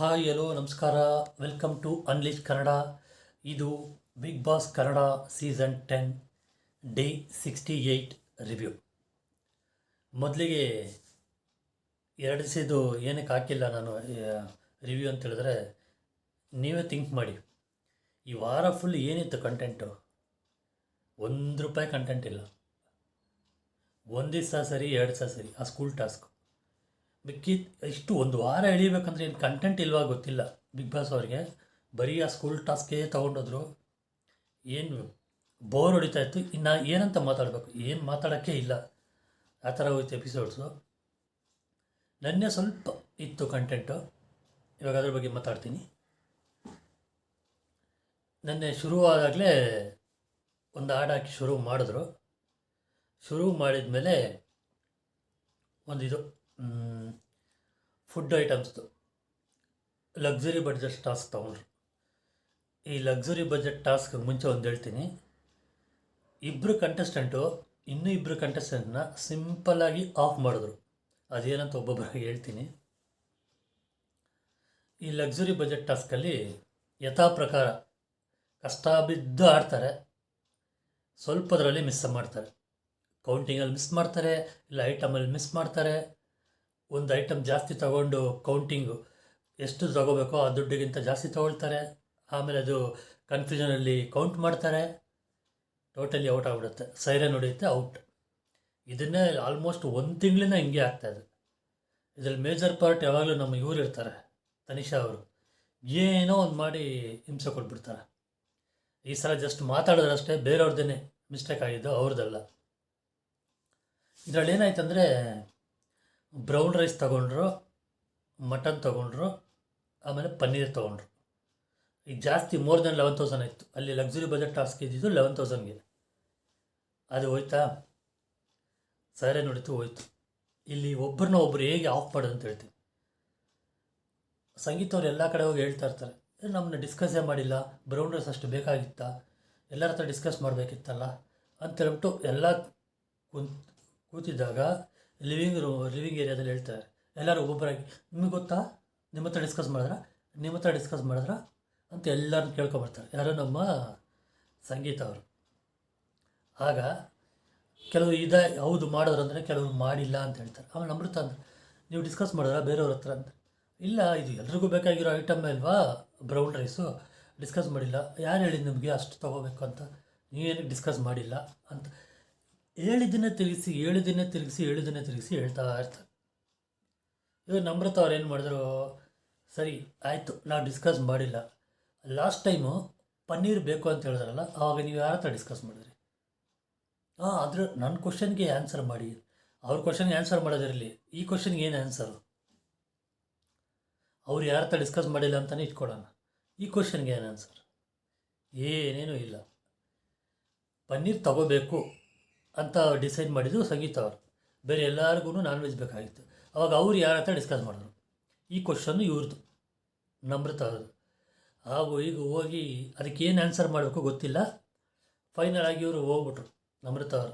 Hi hello ನಮಸ್ಕಾರ. Welcome to unleash Kannada. ಇದು big boss Kannada season 10 day 68 review. ಮೊದಲಿಗೆ ಎರಡು ದಿವಸದ್ದು ಏನಕ್ಕೆ ಹಾಕಿಲ್ಲ ನಾನು ರಿವ್ಯೂ ಅಂತ ಹೇಳಿದ್ರೆ, ನೀವೇ ಥಿಂಕ್ ಮಾಡಿ. ಈ ವಾರ ಫುಲ್ ಏನಿತ್ತು ಕಂಟೆಂಟು? ₹1 ಕಂಟೆಂಟ್ ಇಲ್ಲ. ಒಂದು ದಿವಸ ಸರಿ, 2 ದಿವಸ ಸರಿ ಆ ಸ್ಕೂಲ್ ಟಾಸ್ಕ್. ಇಷ್ಟು ಒಂದು ವಾರ ಎಳಿಬೇಕಂದ್ರೆ ಏನು ಕಂಟೆಂಟ್ ಇಲ್ವಾ ಗೊತ್ತಿಲ್ಲ ಬಿಗ್ ಬಾಸ್ ಅವ್ರಿಗೆ. ಬರೀ ಆ ಸ್ಕೂಲ್ ಟಾಸ್ಕೇ ತೊಗೊಂಡೋದ್ರು. ಏನು ಬೋರ್ ಹೊಡಿತಾ ಇತ್ತು. ಇನ್ನು ಏನಂತ ಮಾತಾಡಬೇಕು, ಏನು ಮಾತಾಡೋಕ್ಕೆ ಇಲ್ಲ, ಆ ಥರ ಹೋಯ್ತು ಎಪಿಸೋಡ್ಸು. ನೆನ್ನೆ ಸ್ವಲ್ಪ ಇತ್ತು ಕಂಟೆಂಟು, ಇವಾಗ ಅದ್ರ ಬಗ್ಗೆ ಮಾತಾಡ್ತೀನಿ. ನೆನ್ನೆ ಶುರುವಾದಾಗಲೇ ಒಂದು ಹಾಡು ಹಾಕಿ ಶುರು ಮಾಡಿದ್ರು. ಶುರು ಮಾಡಿದ ಮೇಲೆ ಒಂದಿದು ಫುಡ್ ಐಟಮ್ಸ್ದು ಲಕ್ಸುರಿ ಬಡ್ಜೆಟ್ ಟಾಸ್ಕ್ ತೊಗೊಂಡ್ರು. ಈ ಲಕ್ಸುರಿ ಬಜೆಟ್ ಟಾಸ್ಕ್ ಮುಂಚೆ ಒಂದು ಹೇಳ್ತೀನಿ. ಇನ್ನೂ ಇಬ್ಬರು ಕಂಟೆಸ್ಟೆಂಟ್ನ ಸಿಂಪಲ್ಲಾಗಿ ಆಫ್ ಮಾಡಿದ್ರು. ಅದೇನಂತ ಒಬ್ಬೊಬ್ಬರಿಗೆ ಹೇಳ್ತೀನಿ. ಈ ಲಕ್ಸುರಿ ಬಜೆಟ್ ಟಾಸ್ಕಲ್ಲಿ ಯಥಾ ಪ್ರಕಾರ ಕಷ್ಟ ಬಿದ್ದು ಆಡ್ತಾರೆ. ಸ್ವಲ್ಪದರಲ್ಲಿ ಮಿಸ್ ಮಾಡ್ತಾರೆ. ಕೌಂಟಿಂಗಲ್ಲಿ ಮಿಸ್ ಮಾಡ್ತಾರೆ, ಇಲ್ಲ ಐಟಮಲ್ಲಿ ಮಿಸ್ ಮಾಡ್ತಾರೆ. ಒಂದು ಐಟಮ್ ಜಾಸ್ತಿ ತಗೊಂಡು ಕೌಂಟಿಂಗು ಎಷ್ಟು ತಗೋಬೇಕೋ ಆ ದುಡ್ಡಿಗಿಂತ ಜಾಸ್ತಿ ತೊಗೊಳ್ತಾರೆ. ಆಮೇಲೆ ಅದು ಕನ್ಫ್ಯೂಷನಲ್ಲಿ ಕೌಂಟ್ ಮಾಡ್ತಾರೆ. ಟೋಟಲಿ ಔಟ್ ಆಗಿಬಿಡುತ್ತೆ. ಸೈರನ್ ಹೊಡೆಯುತ್ತೆ, ಔಟ್. ಇದನ್ನೇ ಆಲ್ಮೋಸ್ಟ್ ಒಂದು ತಿಂಗಳಿಂದ ಹಿಂಗೆ ಆಗ್ತಾಯಿದೆ. ಇದರಲ್ಲಿ ಮೇಜರ್ ಪಾರ್ಟ್ ಯಾವಾಗಲೂ ನಮ್ಮ ಇವ್ರು ಇರ್ತಾರೆ, ತನಿಷಾ ಅವರು. ಏನೋ ಒಂದು ಮಾಡಿ ಹಿಂಸೆ ಕೊಟ್ಬಿಡ್ತಾರೆ. ಈ ಸಲ ಜಸ್ಟ್ ಮಾತಾಡೋದ್ರಷ್ಟೇ, ಬೇರೆಯವ್ರದ್ದೇ ಮಿಸ್ಟೇಕ್ ಆಗಿದ್ದು, ಅವ್ರದ್ದಲ್ಲ. ಇದರಲ್ಲಿ ಏನಾಯ್ತಂದರೆ, ಬ್ರೌನ್ ರೈಸ್ ತೊಗೊಂಡ್ರು, ಮಟನ್ ತೊಗೊಂಡ್ರು, ಆಮೇಲೆ ಪನ್ನೀರ್ ತೊಗೊಂಡ್ರು. ಈಗ ಜಾಸ್ತಿ ಮೋರ್ ದೆನ್ 11,000 ಇತ್ತು. ಅಲ್ಲಿ ಲಕ್ಸುರಿ ಬಜೆಟ್ ಟಾಸ್ಕ್ ಇದ್ದಿದ್ದು 11,000ಗೆ. ಅದು ಹೋಯ್ತಾ, ಸರಿ ನೋಡಿತು, ಹೋಯ್ತು. ಇಲ್ಲಿ ಒಬ್ಬರನ್ನ ಒಬ್ಬರು ಹೇಗೆ ಆಫ್ ಮಾಡೋದು ಅಂತ ಹೇಳ್ತೀನಿ. ಸಂಗೀತ ಅವ್ರು ಎಲ್ಲ ಕಡೆ ಹೋಗಿ ಹೇಳ್ತಾ ಇರ್ತಾರೆ, ನಮ್ಮನ್ನ ಡಿಸ್ಕಸ್ಸೇ ಮಾಡಿಲ್ಲ, ಬ್ರೌನ್ ರೈಸ್ ಅಷ್ಟು ಬೇಕಾಗಿತ್ತಾ, ಎಲ್ಲರ ಹತ್ರ ಡಿಸ್ಕಸ್ ಮಾಡಬೇಕಿತ್ತಲ್ಲ ಅಂತೇಳ್ಬಿಟ್ಟು ಎಲ್ಲ ಕೂತಿದ್ದಾಗ ಲಿವಿಂಗ್ ಏರಿಯಾದಲ್ಲಿ ಹೇಳ್ತಾರೆ ಎಲ್ಲರೂ ಒಬ್ಬೊಬ್ಬರಾಗಿ, ನಿಮಗೆ ಗೊತ್ತಾ, ನಿಮ್ಮ ಹತ್ರ ಡಿಸ್ಕಸ್ ಮಾಡಿದ್ರಾ ಅಂತ ಎಲ್ಲರನ್ನ ಕೇಳ್ಕೊಬರ್ತಾರೆ. ಯಾರೋ ನಮ್ಮ ಸಂಗೀತ ಅವರು. ಆಗ ಕೆಲವರು ಹೌದು ಮಾಡಿದ್ರು ಅಂದರೆ ಕೆಲವರು ಮಾಡಿಲ್ಲ ಅಂತ ಹೇಳ್ತಾರೆ. ಆಮೇಲೆ ಅಮೃತ ಅಂದ್ರೆ, ನೀವು ಡಿಸ್ಕಸ್ ಮಾಡಿದ್ರಾ ಬೇರೆಯವ್ರ ಹತ್ರ ಅಂತ. ಇಲ್ಲ, ಇದು ಎಲ್ರಿಗೂ ಬೇಕಾಗಿರೋ ಐಟಮ್ ಅಲ್ವಾ ಬ್ರೌನ್ ರೈಸು, ಡಿಸ್ಕಸ್ ಮಾಡಿಲ್ಲ. ಯಾರು ಹೇಳಿದ್ದು ನಿಮಗೆ ಅಷ್ಟು ತೊಗೋಬೇಕು ಅಂತ, ನೀವೇನಕ್ಕೆ ಡಿಸ್ಕಸ್ ಮಾಡಿಲ್ಲ ಅಂತ ಹೇಳಿದ್ದನ್ನೇ ತಿರುಗಿಸಿ ಹೇಳ್ತಾ ಇರ್ತಾರೆ. ಇವಾಗ ನಮ್ರತ ಅವ್ರು ಏನು ಮಾಡಿದ್ರು, ಸರಿ ಆಯಿತು, ನಾವು ಡಿಸ್ಕಸ್ ಮಾಡಿಲ್ಲ. ಲಾಸ್ಟ್ ಟೈಮು ಪನ್ನೀರ್ ಬೇಕು ಅಂತ ಹೇಳಿದ್ರಲ್ಲ, ಆವಾಗ ನೀವು ಯಾರ ಹತ್ರ ಡಿಸ್ಕಸ್ ಮಾಡಿದ್ರಿ? ಆದರೆ ನನ್ನ ಕ್ವಶನ್ಗೆ ಆನ್ಸರ್ ಮಾಡಿ. ಅವ್ರ ಕ್ವಶನ್ಗೆ ಆನ್ಸರ್ ಮಾಡೋದಿರಲಿ, ಈ ಕ್ವಶನ್ಗೆ ಏನು ಆನ್ಸರು? ಅವ್ರು ಯಾರ ಹತ್ರ ಡಿಸ್ಕಸ್ ಮಾಡಿಲ್ಲ ಅಂತಲೇ ಇಟ್ಕೊಳ್ಳೋಣ. ಈ ಕ್ವಶನ್ಗೆ ಏನು ಆನ್ಸರ್? ಏನೇನೂ ಇಲ್ಲ. ಪನ್ನೀರ್ ತಗೋಬೇಕು ಅಂತ ಡಿಸೈಡ್ ಮಾಡಿದ್ದು ಸಂಗೀತ ಅವರು. ಬೇರೆ ಎಲ್ಲರಿಗೂ ನಾನ್ ವೆಜ್ ಬೇಕಾಗಿತ್ತು. ಅವಾಗ ಅವ್ರು ಯಾರ ಹತ್ರ ಡಿಸ್ಕಸ್ ಮಾಡಿದ್ರು? ಈ ಕ್ವಶನ್ನು ಇವ್ರದ್ದು, ನಮ್ರತ ಅವ್ರದ್ದು. ಹಾಗೂ ಈಗ ಹೋಗಿ ಅದಕ್ಕೆ ಏನು ಆನ್ಸರ್ ಮಾಡಬೇಕು ಗೊತ್ತಿಲ್ಲ. ಫೈನಲ್ ಆಗಿ ಇವರು ಹೋಗ್ಬಿಟ್ರು, ನಮ್ರತ ಅವರು.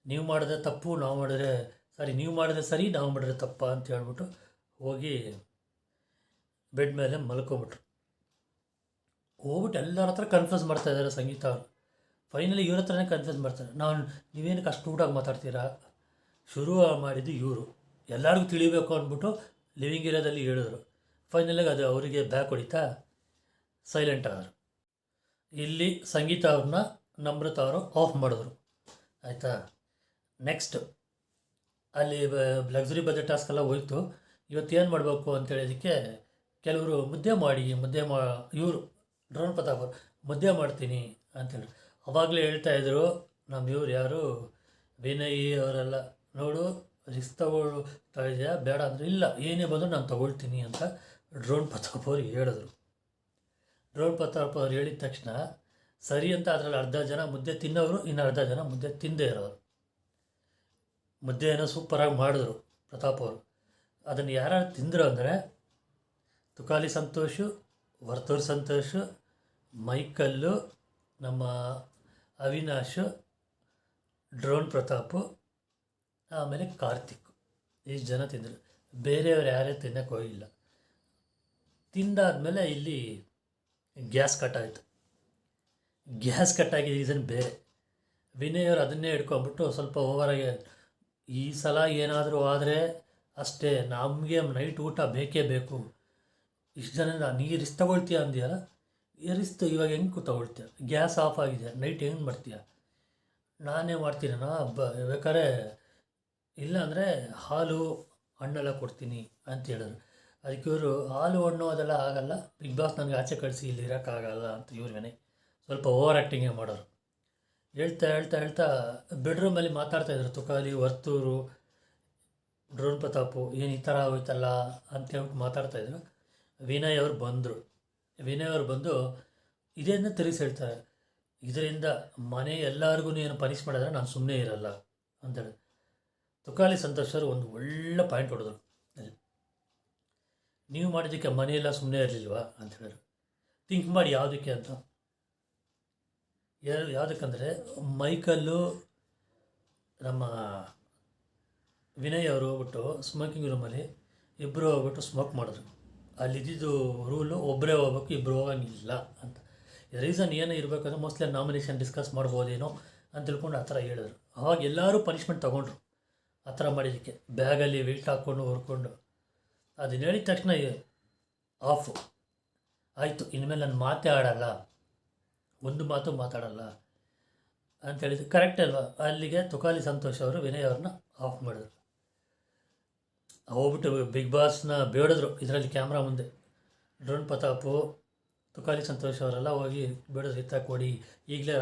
ನೀವು ಮಾಡಿದ್ರೆ ತಪ್ಪು, ನಾವು ಮಾಡಿದ್ರೆ ಸರಿ, ನೀವು ಮಾಡಿದ್ರೆ ಸರಿ, ನಾವು ಮಾಡಿದ್ರೆ ತಪ್ಪ ಅಂತ ಹೇಳ್ಬಿಟ್ಟು ಹೋಗಿ ಬೆಡ್ ಮೇಲೆ ಮಲ್ಕೊಬಿಟ್ರು. ಹೋಗ್ಬಿಟ್ಟು ಎಲ್ಲರ ಹತ್ರ ಕನ್ಫ್ಯೂಸ್ ಮಾಡ್ತಾಯಿದ್ದಾರೆ ಸಂಗೀತ ಅವರು. ಫೈನಲಿ ಇವ್ರ ಹತ್ರನೇ ಕನ್ಫ್ಯೂಸ್ ಮಾಡ್ತಾರೆ. ನೀವೇನಕ್ಕೆ ಅಷ್ಟು ಊಟಾಗಿ ಮಾತಾಡ್ತೀರಾ? ಶುರು ಮಾಡಿದ್ದು ಇವರು, ಎಲ್ಲರಿಗೂ ತಿಳಿಬೇಕು ಅಂದ್ಬಿಟ್ಟು ಲಿವಿಂಗ್ ಏರಿಯಾದಲ್ಲಿ ಹೇಳಿದ್ರು. ಫೈನಲಾಗಿ ಅದು ಅವರಿಗೆ ಬ್ಯಾಕ್ ಹೊಡಿತಾ ಸೈಲೆಂಟ್ ಆದರು. ಇಲ್ಲಿ ಸಂಗೀತ ಅವ್ರನ್ನ ನಮ್ರತ ಅವರು ಆಫ್ ಮಾಡಿದ್ರು. ಆಯಿತಾ? ನೆಕ್ಸ್ಟ್ ಅಲ್ಲಿ ಲಕ್ಸುರಿ ಬಜೆಟ್ ಟಾಸ್ಕೆಲ್ಲ ಹೋಯ್ತು. ಇವತ್ತು ಏನು ಮಾಡಬೇಕು ಅಂತೇಳೋದಕ್ಕೆ ಕೆಲವರು ಇವರು ಡ್ರೋನ್ ಪ್ರತಾಪ್ ಅವರು ಮುದ್ದೆ ಮಾಡ್ತೀನಿ ಅಂತೇಳಿ ಅವಾಗಲೇ ಹೇಳ್ತಾಯಿದ್ರು. ನಮ್ಮ ಇವ್ರು ಯಾರು ವಿನಯ್ ಅವರೆಲ್ಲ, ನೋಡು ರಿಸ್ಕ್ ತಗೊಳ್ತಾ ಇದೆಯಾ, ಬೇಡ ಅಂದರೆ ಇಲ್ಲ, ಏನೇ ಬಂದರೂ ನಾನು ತೊಗೊಳ್ತೀನಿ ಅಂತ ಡ್ರೋನ್ ಪ್ರತಾಪ್ ಅವ್ರಿಗೆ ಹೇಳಿದ್ರು. ಡ್ರೋನ್ ಪ್ರತಾಪ್ ಅವ್ರು ಹೇಳಿದ ತಕ್ಷಣ ಸರಿ ಅಂತ ಅದರಲ್ಲಿ ಅರ್ಧ ಜನ ಮುದ್ದೆ ತಿನ್ನೋರು, ಇನ್ನು ಅರ್ಧ ಜನ ಮುದ್ದೆ ತಿಂದೇ ಇರೋರು. ಮುದ್ದೆ ಏನೋ ಸೂಪರಾಗಿ ಮಾಡಿದ್ರು ಪ್ರತಾಪ್ ಅವರು. ಅದನ್ನು ಯಾರು ತಿಂದರು ಅಂದರೆ ತುಕಾಲಿ ಸಂತೋಷು, ವರ್ತೂರ್ ಸಂತೋಷು, ಮೈಕಲ್ಲು, ನಮ್ಮ ಅವಿನಾಶು, ಡ್ರೋನ್ ಪ್ರತಾಪು, ಆಮೇಲೆ ಕಾರ್ತಿಕ್. ಇಷ್ಟು ಜನ ತಿಂದರು. ಬೇರೆಯವ್ರು ಯಾರೇ ತಿನ್ನೋಕ್ಕೆ ಹೋಗಿಲ್ಲ. ತಿಂದಾದ್ಮೇಲೆ ಇಲ್ಲಿ ಗ್ಯಾಸ್ ಕಟ್ಟಾಯಿತು. ಗ್ಯಾಸ್ ಕಟ್ಟಾಗಿದ್ದ ರೀಸನ್ ಬೇರೆ. ವಿನಯ್ ಅವರು ಅದನ್ನೇ ಹಿಡ್ಕೊಂಬಿಟ್ಟು ಸ್ವಲ್ಪ ಓವರಾಗಿ, ಈ ಸಲ ಏನಾದರೂ ಆದರೆ ಅಷ್ಟೇ, ನಮಗೆ ನೈಟ್ ಊಟ ಬೇಕೇ ಬೇಕು, ಇಷ್ಟು ಜನ ನೀ ರಿಸ್ಕ್ ತೊಗೊಳ್ತೀಯ ಅಂದ್ಯಲ್ಲ, ರಿಸ್ಕ್ ಇವಾಗ ಹೆಂಗೆ ತೊಗೊಳ್ತೀಯ, ಗ್ಯಾಸ್ ಆಫ್ ಆಗಿದೆ, ನೈಟ್ ಹೆಂಗೆ ಮಾಡ್ತೀಯ, ನಾನೇ ಮಾಡ್ತೀನಣ್ಣ ಬೇಕಾದ್ರೆ, ಇಲ್ಲ ಅಂದರೆ ಹಾಲು ಹಣ್ಣೆಲ್ಲ ಕೊಡ್ತೀನಿ ಅಂತ ಹೇಳಿದ್ರು. ಅದಕ್ಕೆ ಇವರು ಹಾಲು ಹಣ್ಣು ಅದೆಲ್ಲ ಆಗಲ್ಲ, ಬಿಗ್ ಬಾಸ್ ನನಗೆ ಆಚೆ ಕಳಿಸಿ ಇಲ್ಲಿ ಇರೋಕ್ಕಾಗಲ್ಲ ಅಂತ ಇವ್ರ ಮನೆ ಸ್ವಲ್ಪ ಓವರ್ ಆ್ಯಕ್ಟಿಂಗೇ ಮಾಡೋರು. ಹೇಳ್ತಾ ಬೆಡ್ರೂಮಲ್ಲಿ ಮಾತಾಡ್ತಾಯಿದ್ರು ತುಕಾಲಿ, ವರ್ತೂರು, ಡ್ರೋನ್ ಪ್ರತಾಪು, ಏನು ಈ ಥರ ಆಗೋಯ್ತಲ್ಲ ಅಂತ ಹೇಳ್ಬಿಟ್ಟು ಮಾತಾಡ್ತಾಯಿದ್ರು. ವಿನಯ್ ಅವರು ಬಂದು ಇದನ್ನು ತಿರುಗಿಸಿ ಹೇಳ್ತಾರೆ, ಇದರಿಂದ ಮನೆ ಎಲ್ಲರಿಗೂ ಏನು ಪನಿಷ್ ಮಾಡಿದ್ರೆ ನಾನು ಸುಮ್ಮನೆ ಇರಲ್ಲ ಅಂತೇಳಿ. ತುಕಾಲಿ ಸಂತೋಷ್ ಅವರು ಒಂದು ಒಳ್ಳೆ ಪಾಯಿಂಟ್ ಹೊಡೆದ್ರು, ನೀವು ಮಾಡಿದ್ದಕ್ಕೆ ಮನೆಯೆಲ್ಲ ಸುಮ್ಮನೆ ಇರಲಿಲ್ವಾ ಅಂತ ಹೇಳಿದ್ರು. ಥಿಂಕ್ ಮಾಡಿ ಯಾವುದಕ್ಕೆ ಅಂತ. ಯಾವುದಕ್ಕಂದರೆ ಮೈಕಲ್ಲು ನಮ್ಮ ವಿನಯ್ ಅವರು ಹೋಗ್ಬಿಟ್ಟು ಸ್ಮೋಕಿಂಗ್ ರೂಮಲ್ಲಿ ಇಬ್ಬರು ಹೋಗ್ಬಿಟ್ಟು ಸ್ಮೋಕ್ ಮಾಡಿದ್ರು. ಅಲ್ಲಿದ್ದು ರೂಲು ಒಬ್ಬರೇ ಹೋಗ್ಬೇಕು, ಇಬ್ಬರು ಹೋಗಂಗಿಲ್ಲ ಅಂತ. ರೀಸನ್ ಏನೋ ಇರಬೇಕಂದ್ರೆ ಮೋಸ್ಟ್ಲಿ ನಾಮಿನೇಷನ್ ಡಿಸ್ಕಸ್ ಮಾಡ್ಬೋದೇನೋ ಅಂತ ತಿಳ್ಕೊಂಡು ಆ ಥರ ಹೇಳಿದ್ರು. ಅವಾಗ ಎಲ್ಲರೂ ಪನಿಷ್ಮೆಂಟ್ ತೊಗೊಂಡ್ರು ಆ ಥರ ಮಾಡಿದ್ದಕ್ಕೆ. ಬ್ಯಾಗಲ್ಲಿ ವೆಯ್ಟ್ ಹಾಕ್ಕೊಂಡು ಹೊರ್ಕೊಂಡು ಅದನ್ನ ಹೇಳಿದ ತಕ್ಷಣ ಆಫು ಆಯಿತು, ಇನ್ಮೇಲೆ ನಾನು ಮಾತೇ ಆಡಲ್ಲ, ಒಂದು ಮಾತು ಮಾತಾಡಲ್ಲ ಅಂತ ಹೇಳಿದ್ರು. ಕರೆಕ್ಟ್ ಅಲ್ವಾ? ಅಲ್ಲಿಗೆ ತುಕಾಲಿ ಸಂತೋಷ್ ಅವರು ವಿನಯ್ ಅವ್ರನ್ನ ಆಫ್ ಮಾಡಿದ್ರು. ಹೋಗ್ಬಿಟ್ಟು ಬಿಗ್ ಬಾಸ್ನ ಬೇಡಿದ್ರು ಇದರಲ್ಲಿ ಕ್ಯಾಮ್ರಾ ಮುಂದೆ. ಡ್ರೋನ್ ಪ್ರತಾಪು, ತುಕಾಲಿ ಸಂತೋಷ್ ಅವರೆಲ್ಲ ಹೋಗಿ ಬೇಡಿದ್ರು, ಇತ್ತ ಕೊಡಿ, ಈಗಲೇ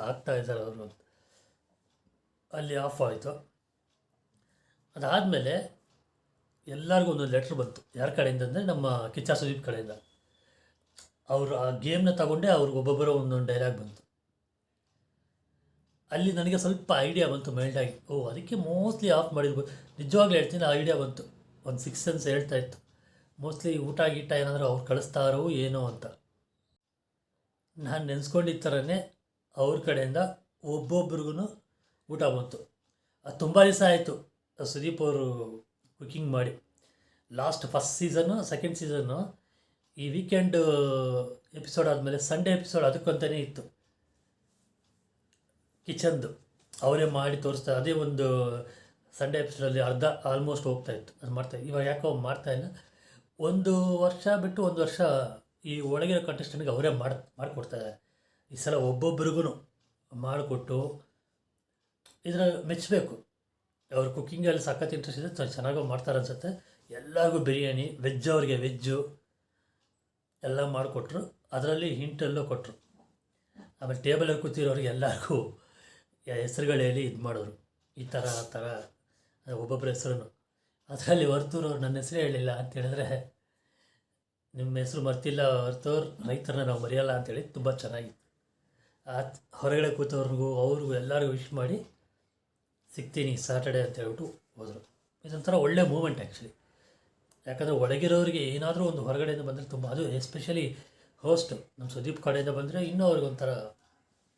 ಆಗ್ತಾ ಇದ್ದಾರೆ ಅವರು ಅಂತ. ಅಲ್ಲಿ ಆಫ್ ಆಯಿತು. ಅದಾದಮೇಲೆ ಎಲ್ಲರಿಗೂ ಒಂದೊಂದು ಲೆಟ್ರ್ ಬಂತು. ಯಾರ ಕಡೆಯಿಂದ ಅಂದರೆ ನಮ್ಮ ಕಿಚ್ಚ ಸುದೀಪ್ ಕಡೆಯಿಂದ. ಅವರು ಆ ಗೇಮ್ನ ತಗೊಂಡೆ ಅವ್ರಿಗೆ ಒಬ್ಬೊಬ್ಬರು ಒಂದೊಂದು ಡೈಲಾಗ್ ಬಂತು. ಅಲ್ಲಿ ನನಗೆ ಸ್ವಲ್ಪ ಐಡಿಯಾ ಬಂತು ಮೈಲ್ಡಾಗಿ, ಅದಕ್ಕೆ ಮೋಸ್ಟ್ಲಿ ಆಫ್ ಮಾಡಿರ್ಬೋದು. ನಿಜವಾಗ್ಲೂ ಹೇಳ್ತೀನಿ, ಆ ಐಡಿಯಾ ಬಂತು. ಒಂದು 6 ಸೆನ್ಸ್ ಹೇಳ್ತಾ ಇತ್ತು, ಮೋಸ್ಟ್ಲಿ ಊಟ ಗೀಟ ಏನಾದರೂ ಅವ್ರು ಕಳಿಸ್ತಾರೋ ಏನೋ ಅಂತ. ನಾನು ನೆನೆಸ್ಕೊಂಡಿದ್ದ ಥರನೇ ಅವ್ರ ಕಡೆಯಿಂದ ಒಬ್ಬೊಬ್ರಿಗೂ ಊಟ ಬಂತು. ಅದು ತುಂಬ ದಿವಸ ಆಯಿತು ಸುದೀಪ್ ಅವರು ಕುಕಿಂಗ್ ಮಾಡಿ. ಫಸ್ಟ್ ಸೀಸನ್ನು, ಸೆಕೆಂಡ್ ಸೀಸನ್ನು ಈ ವೀಕೆಂಡ್ ಎಪಿಸೋಡ್ ಆದಮೇಲೆ ಸಂಡೇ ಎಪಿಸೋಡ್ ಅದಕ್ಕಂತಲೇ ಇತ್ತು. ಕಿಚನ್ದು ಅವರೇ ಮಾಡಿ ತೋರಿಸ್ತಾರೆ. ಅದೇ ಒಂದು ಸಂಡೇ ಎಪಿಸೋಡಲ್ಲಿ ಆಲ್ಮೋಸ್ಟ್ ಹೋಗ್ತಾಯಿತ್ತು, ಅದು ಮಾಡ್ತಾಯಿತ್ತು. ಇವಾಗ ಯಾಕೋ ಮಾಡ್ತಾಯಿಲ್ಲ. 1 ವರ್ಷ ಬಿಟ್ಟು 1 ವರ್ಷ ಈ ಒಳಗಿರೋ ಕಂಟೆಸ್ಟೆಂಟ್ಗೆ ಅವರೇ ಮಾಡಿಕೊಡ್ತಾರೆ. ಈ ಸಲ ಒಬ್ಬೊಬ್ರಿಗೂ ಮಾಡಿಕೊಟ್ಟು ಇದರ ಮೆಚ್ಚಬೇಕು. ಅವ್ರ ಕುಕ್ಕಿಂಗಲ್ಲಿ ಸಖತ್ ಇಂಟ್ರೆಸ್ಟ್ ಇದೆ, ಚೆನ್ನಾಗಿ ಮಾಡ್ತಾರೆ ಅನ್ಸುತ್ತೆ. ಎಲ್ಲರಿಗೂ ಬಿರಿಯಾನಿ, ವೆಜ್ ಅವ್ರಿಗೆ ವೆಜ್ಜು ಎಲ್ಲ ಮಾಡಿಕೊಟ್ರು. ಅದರಲ್ಲಿ ಹಿಂಟೆಲ್ಲೂ ಕೊಟ್ಟರು. ಆಮೇಲೆ ಟೇಬಲಲ್ಲಿ ಕೂತಿರೋರಿಗೆ ಎಲ್ಲರಿಗೂ ಹೆಸ್ರುಗಳು ಹೇಳಿ ಇದು ಮಾಡಿದ್ರು, ಈ ಥರ ಆ ಥರ ಒಬ್ಬೊಬ್ಬರ ಹೆಸ್ರು. ಅದರಲ್ಲಿ ವರ್ತೂರು ನನ್ನ ಹೆಸರೇ ಹೇಳಿಲ್ಲ ಅಂತ ಹೇಳಿದ್ರೆ, ನಿಮ್ಮ ಹೆಸರು ಮರ್ತಿಲ್ಲ ವರ್ತೂರು, ರೈತರನ್ನ ನಾವು ಮರೆಯಲ್ಲ ಅಂತೇಳಿ ತುಂಬ ಚೆನ್ನಾಗಿತ್ತು. ಹೊರಗಡೆ ಕೂತವ್ರಿಗೂ ಅವ್ರಿಗೂ ಎಲ್ಲರಿಗೂ ವಿಶ್ ಮಾಡಿ ಸಿಗ್ತೀನಿ ಸ್ಯಾಟರ್ಡೆ ಅಂತ ಹೇಳ್ಬಿಟ್ಟು ಹೋದರು. ಇದೊಂಥರ ಒಳ್ಳೆ ಮೂಮೆಂಟ್ ಆ್ಯಕ್ಚುಲಿ. ಯಾಕಂದರೆ ಒಳಗಿರೋರಿಗೆ ಏನಾದರೂ ಒಂದು ಹೊರಗಡೆಯಿಂದ ಬಂದರೆ ತುಂಬ, ಅದು ಎಸ್ಪೆಷಲಿ ಹೋಸ್ಟ್ ನಮ್ಮ ಸುದೀಪ್ ಕಡೆಯಿಂದ ಬಂದರೆ ಇನ್ನೂ ಅವ್ರಿಗೊಂಥರ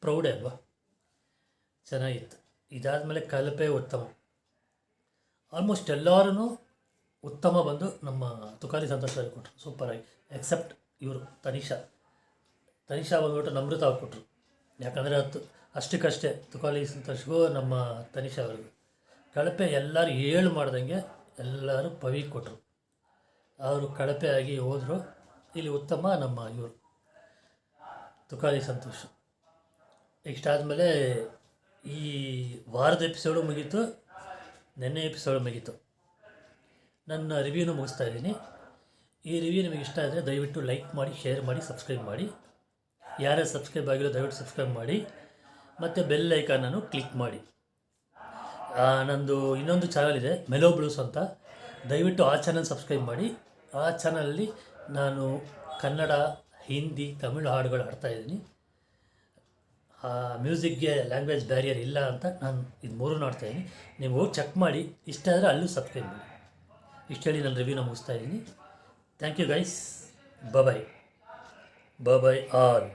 ಪ್ರೌಡೇ ಅಲ್ವಾ. ಚೆನ್ನಾಗಿತ್ತು. ಇದಾದಮೇಲೆ ಕಲಪೆ ಉತ್ತಮ, ಆಲ್ಮೋಸ್ಟ್ ಎಲ್ಲರೂ ಉತ್ತಮ ಬಂದು ನಮ್ಮ ತುಕಾಲಿ ಸಂತೋಷ ಕೊಟ್ಟರು ಸೂಪರಾಗಿ. ಎಕ್ಸೆಪ್ಟ್ ಇವರು ತನಿಷಾ ಬಂದ್ಬಿಟ್ಟು ನಮೃತ ಕೊಟ್ಟರು. ಯಾಕಂದರೆ ಅಷ್ಟಕ್ಕಷ್ಟೇ ತುಕಾಲಿ ಸಂತೋಷಗೂ ನಮ್ಮ ತನಿಷಾ ಅವ್ರಿಗೂ. ಕಳಪೆ ಎಲ್ಲರೂ 7 ಮಾಡ್ದಂಗೆ ಎಲ್ಲರೂ ಪವಿ ಕೊಟ್ಟರು. ಅವರು ಕಳಪೆ ಆಗಿ ಹೋದರು. ಇಲ್ಲಿ ಉತ್ತಮ ನಮ್ಮ ಇವರು ತುಕಾಲಿ ಸಂತೋಷ್. ಇಷ್ಟಾದಮೇಲೆ ಈ ವಾರದ ಎಪಿಸೋಡು ಮುಗೀತು, ನೆನ್ನೆ ಎಪಿಸೋಡ್ ಮುಗೀತು. ನನ್ನ ರಿವ್ಯೂನು ಮುಗಿಸ್ತಾ ಇದ್ದೀನಿ. ಈ ರಿವ್ಯೂ ನಿಮಗೆ ಇಷ್ಟ ಆದರೆ ದಯವಿಟ್ಟು ಲೈಕ್ ಮಾಡಿ, ಶೇರ್ ಮಾಡಿ, ಸಬ್ಸ್ಕ್ರೈಬ್ ಮಾಡಿ. ಯಾರೇ ಸಬ್ಸ್ಕ್ರೈಬ್ ಆಗಿರೋ ದಯವಿಟ್ಟು ಸಬ್ಸ್ಕ್ರೈಬ್ ಮಾಡಿ, ಮತ್ತು ಬೆಲ್ ಐಕಾನನ್ನು ಕ್ಲಿಕ್ ಮಾಡಿ. ನಂದು ಇನ್ನೊಂದು ಚಾನಲ್ ಇದೆ, ಮೆಲೋ ಬ್ಲೂಸ್ ಅಂತ, ದಯವಿಟ್ಟು ಆ ಚಾನಲ್ ಸಬ್ಸ್ಕ್ರೈಬ್ ಮಾಡಿ. ಆ ಚಾನಲಲ್ಲಿ ನಾನು ಕನ್ನಡ, ಹಿಂದಿ, ತಮಿಳು ಹಾಡುಗಳು ಹಾಡ್ತಾಯಿದ್ದೀನಿ. ಮ್ಯೂಸಿಕ್ಗೆ ಲ್ಯಾಂಗ್ವೇಜ್ ಬ್ಯಾರಿಯರ್ ಇಲ್ಲ ಅಂತ ನಾನು ಇದು 3 ನೋಡ್ತಾಯಿದ್ದೀನಿ. ನೀವು ಹೋಗಿ ಚೆಕ್ ಮಾಡಿ, ಇಷ್ಟ ಆದರೆ ಅಲ್ಲೂ ಸಬ್ಸ್ಕ್ರೈಬ್ ಮಾಡಿ. ಇಷ್ಟು ಹೇಳಿ ನಾನು ರಿವ್ಯೂನ ಮುಗಿಸ್ತಾ ಇದ್ದೀನಿ. Thank you guys. Bye all.